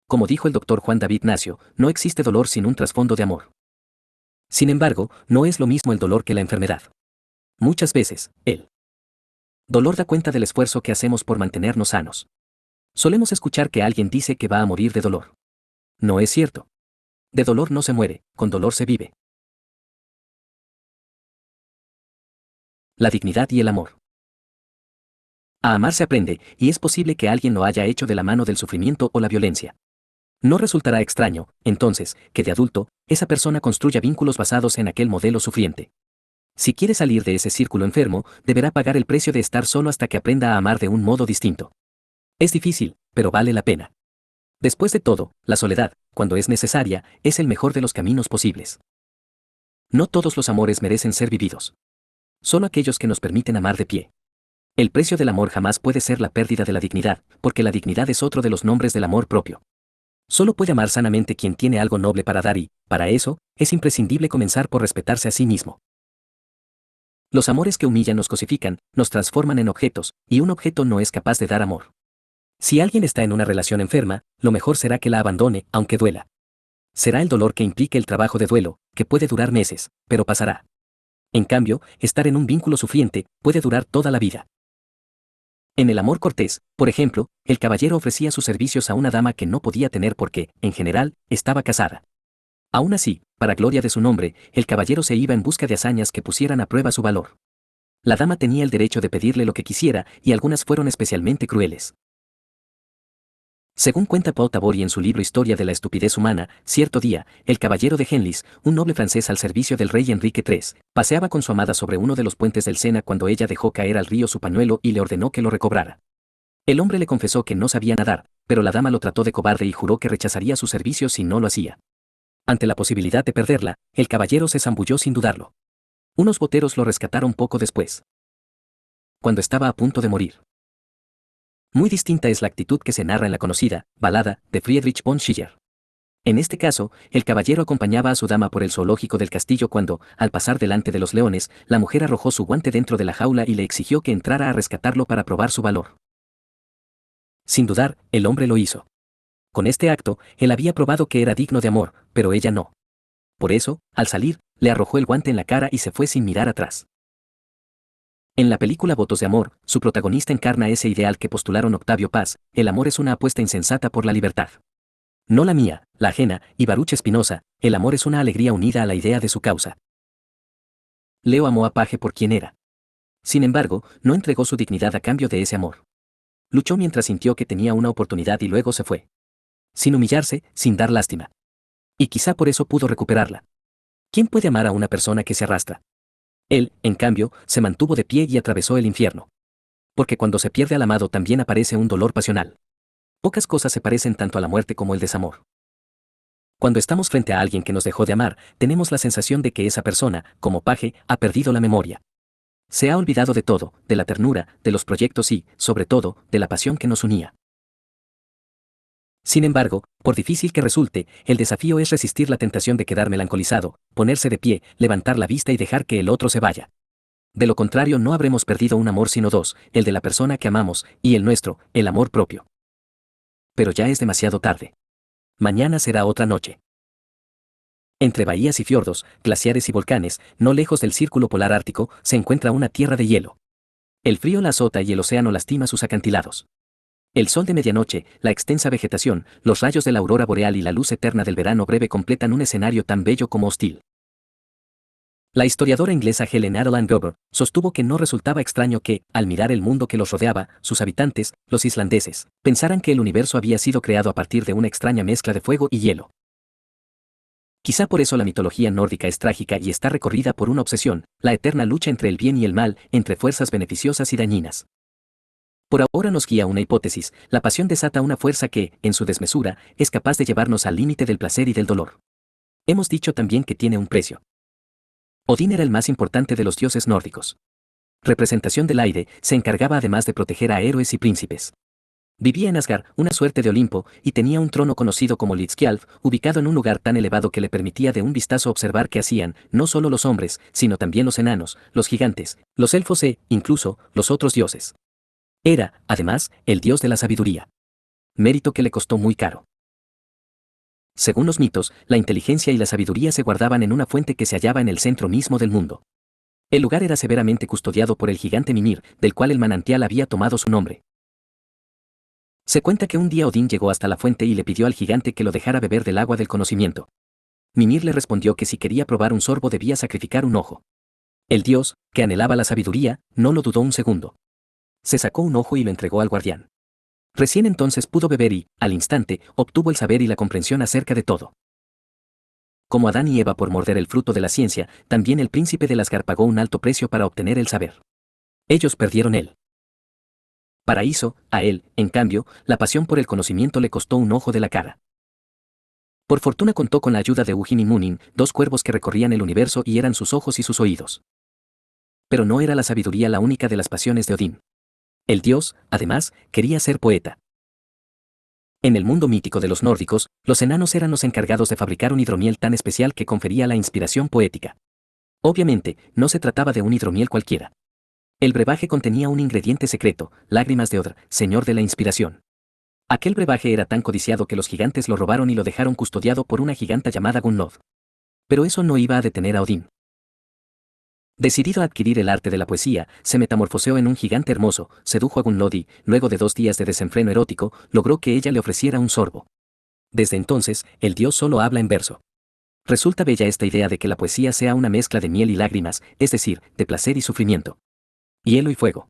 Como dijo el doctor Juan David Nacio, no existe dolor sin un trasfondo de amor. Sin embargo, no es lo mismo el dolor que la enfermedad. Muchas veces, el dolor da cuenta del esfuerzo que hacemos por mantenernos sanos. Solemos escuchar que alguien dice que va a morir de dolor. No es cierto. De dolor no se muere, con dolor se vive. La dignidad y el amor. A amar se aprende, y es posible que alguien lo haya hecho de la mano del sufrimiento o la violencia. No resultará extraño, entonces, que de adulto, esa persona construya vínculos basados en aquel modelo sufriente. Si quiere salir de ese círculo enfermo, deberá pagar el precio de estar solo hasta que aprenda a amar de un modo distinto. Es difícil, pero vale la pena. Después de todo, la soledad, cuando es necesaria, es el mejor de los caminos posibles. No todos los amores merecen ser vividos. Solo aquellos que nos permiten amar de pie. El precio del amor jamás puede ser la pérdida de la dignidad, porque la dignidad es otro de los nombres del amor propio. Solo puede amar sanamente quien tiene algo noble para dar y, para eso, es imprescindible comenzar por respetarse a sí mismo. Los amores que humillan nos cosifican, nos transforman en objetos, y un objeto no es capaz de dar amor. Si alguien está en una relación enferma, lo mejor será que la abandone, aunque duela. Será el dolor que implique el trabajo de duelo, que puede durar meses, pero pasará. En cambio, estar en un vínculo sufriente puede durar toda la vida. En el amor cortés, por ejemplo, el caballero ofrecía sus servicios a una dama que no podía tener porque, en general, estaba casada. Aún así, para gloria de su nombre, el caballero se iba en busca de hazañas que pusieran a prueba su valor. La dama tenía el derecho de pedirle lo que quisiera, y algunas fueron especialmente crueles. Según cuenta Paul Tabori en su libro Historia de la estupidez humana, cierto día, el caballero de Genlis, un noble francés al servicio del rey Enrique III, paseaba con su amada sobre uno de los puentes del Sena cuando ella dejó caer al río su pañuelo y le ordenó que lo recobrara. El hombre le confesó que no sabía nadar, pero la dama lo trató de cobarde y juró que rechazaría sus servicios si no lo hacía. Ante la posibilidad de perderla, el caballero se zambulló sin dudarlo. Unos boteros lo rescataron poco después, cuando estaba a punto de morir. Muy distinta es la actitud que se narra en la conocida balada de Friedrich von Schiller. En este caso, el caballero acompañaba a su dama por el zoológico del castillo cuando, al pasar delante de los leones, la mujer arrojó su guante dentro de la jaula y le exigió que entrara a rescatarlo para probar su valor. Sin dudar, el hombre lo hizo. Con este acto, él había probado que era digno de amor, pero ella no. Por eso, al salir, le arrojó el guante en la cara y se fue sin mirar atrás. En la película Votos de Amor, su protagonista encarna ese ideal que postularon Octavio Paz: el amor es una apuesta insensata por la libertad. No la mía, la ajena, y Baruch Spinoza: el amor es una alegría unida a la idea de su causa. Leo amó a Paje por quien era. Sin embargo, no entregó su dignidad a cambio de ese amor. Luchó mientras sintió que tenía una oportunidad y luego se fue. Sin humillarse, sin dar lástima. Y quizá por eso pudo recuperarla. ¿Quién puede amar a una persona que se arrastra? Él, en cambio, se mantuvo de pie y atravesó el infierno. Porque cuando se pierde al amado también aparece un dolor pasional. Pocas cosas se parecen tanto a la muerte como el desamor. Cuando estamos frente a alguien que nos dejó de amar, tenemos la sensación de que esa persona, como Paje, ha perdido la memoria. Se ha olvidado de todo, de la ternura, de los proyectos y, sobre todo, de la pasión que nos unía. Sin embargo, por difícil que resulte, el desafío es resistir la tentación de quedar melancolizado, ponerse de pie, levantar la vista y dejar que el otro se vaya. De lo contrario, no habremos perdido un amor sino dos: el de la persona que amamos, y el nuestro, el amor propio. Pero ya es demasiado tarde. Mañana será otra noche. Entre bahías y fiordos, glaciares y volcanes, no lejos del círculo polar ártico, se encuentra una tierra de hielo. El frío la azota y el océano lastima sus acantilados. El sol de medianoche, la extensa vegetación, los rayos de la aurora boreal y la luz eterna del verano breve completan un escenario tan bello como hostil. La historiadora inglesa Helen Adeline Gober sostuvo que no resultaba extraño que, al mirar el mundo que los rodeaba, sus habitantes, los islandeses, pensaran que el universo había sido creado a partir de una extraña mezcla de fuego y hielo. Quizá por eso la mitología nórdica es trágica y está recorrida por una obsesión: la eterna lucha entre el bien y el mal, entre fuerzas beneficiosas y dañinas. Por ahora nos guía una hipótesis: la pasión desata una fuerza que, en su desmesura, es capaz de llevarnos al límite del placer y del dolor. Hemos dicho también que tiene un precio. Odín era el más importante de los dioses nórdicos. Representación del aire, se encargaba además de proteger a héroes y príncipes. Vivía en Asgard, una suerte de Olimpo, y tenía un trono conocido como Lidskjalf, ubicado en un lugar tan elevado que le permitía de un vistazo observar qué hacían, no solo los hombres, sino también los enanos, los gigantes, los elfos e, incluso, los otros dioses. Era, además, el dios de la sabiduría. Mérito que le costó muy caro. Según los mitos, la inteligencia y la sabiduría se guardaban en una fuente que se hallaba en el centro mismo del mundo. El lugar era severamente custodiado por el gigante Mimir, del cual el manantial había tomado su nombre. Se cuenta que un día Odín llegó hasta la fuente y le pidió al gigante que lo dejara beber del agua del conocimiento. Mimir le respondió que si quería probar un sorbo debía sacrificar un ojo. El dios, que anhelaba la sabiduría, no lo dudó un segundo. Se sacó un ojo y lo entregó al guardián. Recién entonces pudo beber y, al instante, obtuvo el saber y la comprensión acerca de todo. Como Adán y Eva por morder el fruto de la ciencia, también el príncipe de Asgard pagó un alto precio para obtener el saber. Ellos perdieron el paraíso, a él, en cambio, la pasión por el conocimiento le costó un ojo de la cara. Por fortuna contó con la ayuda de Hugin y Munin, dos cuervos que recorrían el universo y eran sus ojos y sus oídos. Pero no era la sabiduría la única de las pasiones de Odín. El dios, además, quería ser poeta. En el mundo mítico de los nórdicos, los enanos eran los encargados de fabricar un hidromiel tan especial que confería la inspiración poética. Obviamente, no se trataba de un hidromiel cualquiera. El brebaje contenía un ingrediente secreto, lágrimas de Odr, señor de la inspiración. Aquel brebaje era tan codiciado que los gigantes lo robaron y lo dejaron custodiado por una giganta llamada Gunnlod. Pero eso no iba a detener a Odín. Decidido a adquirir el arte de la poesía, se metamorfoseó en un gigante hermoso, sedujo a Gunnlod y, luego de 2 días de desenfreno erótico, logró que ella le ofreciera un sorbo. Desde entonces, el dios solo habla en verso. Resulta bella esta idea de que la poesía sea una mezcla de miel y lágrimas, es decir, de placer y sufrimiento. Hielo y fuego.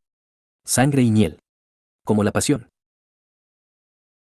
Sangre y miel. Como la pasión.